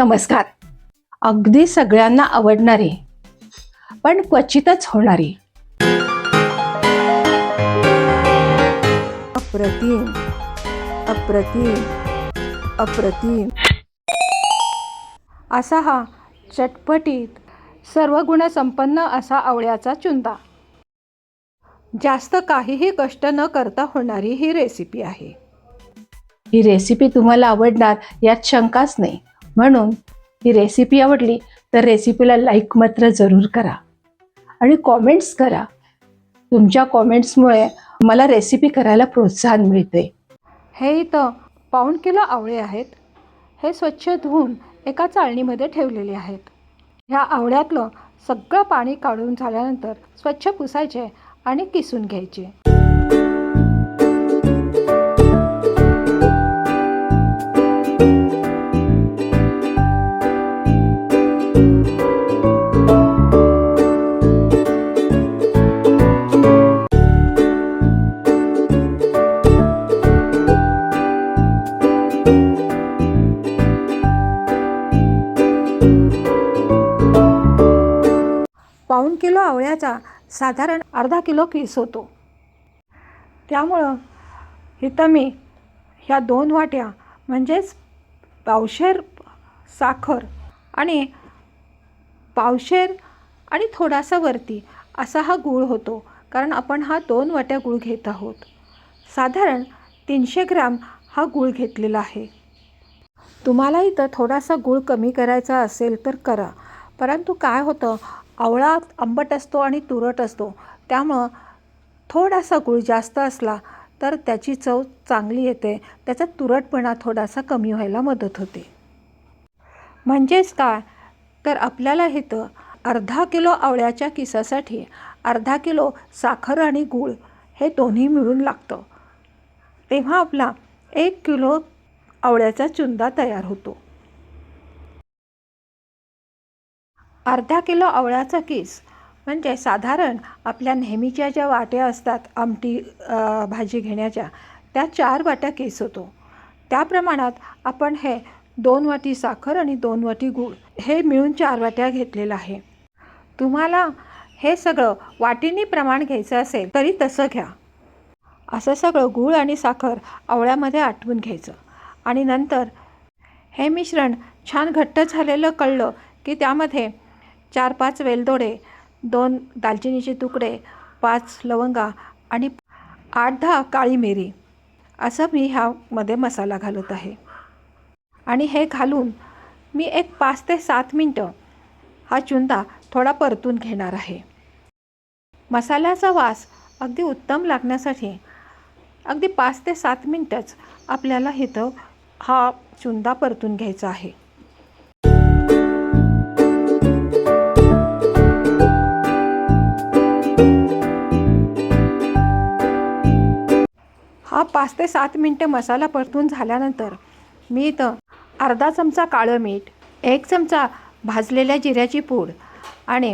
नमस्कार. अगदी सगळ्यांना आवडणारी पण क्वचितच होणारी अप्रतिम अप्रतिम अप्रतिम असा हा चटपटीत सर्व गुणसंपन्न असा आवळ्याचा चुंदा. जास्त काहीही कष्ट न करता होणारी ही रेसिपी आहे. ही रेसिपी तुम्हाला आवडणार यात शंकाच नाही. म्हणून ही रेसिपी आवडली तर रेसिपीला लाईक मात्र जरूर करा आणि कॉमेंट्स करा. तुमच्या कॉमेंट्समुळे मला रेसिपी करायला प्रोत्साहन मिळते. हे इथं 1.5 किलो आवळे आहेत. हे स्वच्छ धुवून एका चाळणीमध्ये ठेवलेले आहेत. ह्या आवळ्यातलं सगळं पाणी काढून झाल्यानंतर स्वच्छ पुसायचे आणि किसून घ्यायचे. पाऊण किलो आवळ्याचा साधारण अर्धा किलो किस होतो. त्यामुळं इथं मी ह्या 2 वाट्या म्हणजेच पावशेर साखर आणि पावशेर आणि थोडासा वरती असा हा गूळ होतो. कारण आपण हा 2 वाट्या गूळ घेत आहोत. साधारण 300 ग्रॅम हा गूळ घेतलेला आहे. तुम्हाला इथं थोडासा गूळ कमी करायचा असेल तर करा. परंतु काय होतं, आवळा आंबट असतो आणि तुरट असतो. त्यामुळं थोडासा गूळ जास्त असला तर त्याची चव चांगली येते. त्याचा तुरटपणा थोडासा कमी व्हायला मदत होते. म्हणजेच काय तर आपल्याला इथं अर्धा किलो आवळ्याच्या किसासाठी अर्धा किलो साखर आणि गूळ हे दोन्ही मिळून लागतं. तेव्हा आपला 1 किलो आवळ्याचा चुंदा तयार होतो. अर्धा किलो आवळ्याचा किस म्हणजे साधारण आपल्या नेहमीच्या ज्या वाट्या असतात आमटी भाजी घेण्याच्या त्या 4 वाट्या किस होतो. त्या प्रमाणात आपण हे 2 वाटी साखर आणि 2 वाटी गूळ हे मिळून 4 वाट्या घेतलेलं आहे. तुम्हाला हे सगळं वाटीनी प्रमाण घ्यायचं असेल तरी तसं घ्या. असं सगळं गूळ आणि साखर आवळ्यामध्ये आटवून घ्यायचं आणि नंतर हे मिश्रण छान घट्ट झालेलं कळलं की त्यामध्ये 4-5 वेलदोडे, 2 दालचिनीचे तुकडे, 5 लवंगा आणि 8-10 काळी मिरी असं मी ह्यामध्ये मसाला घालत आहे. आणि हे घालून मी एक 5 ते 7 मिनटं हा चुंदा थोडा परतून घेणार आहे. मसाल्याचा वास अगदी उत्तम लागण्यासाठी अगदी 5 ते 7 मिनटंच आपल्याला इथं हा चुंदा परतून घ्यायचा आहे. हा 5 ते 7 मिनटं मसाला परतून झाल्यानंतर मी इथं अर्धा चमचा काळं मीठ, 1 चमचा भाजलेल्या जिऱ्याची पूड आणि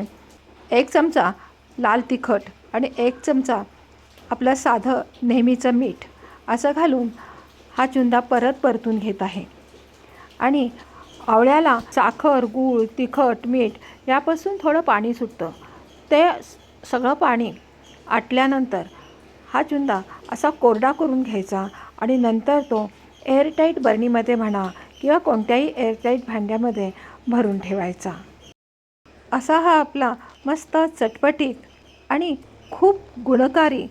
1 चमचा लाल तिखट आणि 1 चमचा आपलं साधं नेहमीचं मीठ असं घालून हा चुंदा परतून घेत आहे. आणि आवळ्याला साखर, गूळ, तिखट, मीठ यापासून थोडं पाणी सुटतं. ते सगळं पाणी आटल्यानंतर हा चुंदा असा कोरडा करून घ्यायचा आणि नंतर तो एअरटाईट बरणीमध्ये म्हणा किंवा कोणत्याही एअरटाईट भांड्यामध्ये भरून ठेवायचा. असा हा आपला मस्त चटपटीत आणि खूप गुणकारी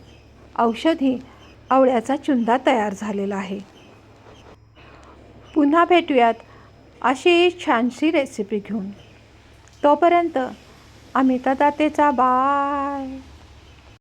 औषधी आवळ्याचा चुंदा तयार झालेला आहे. पुन्हा भेटूयात अशी छानशी रेसिपी घेऊन. तोपर्यंत अमिता दातेचा बाय.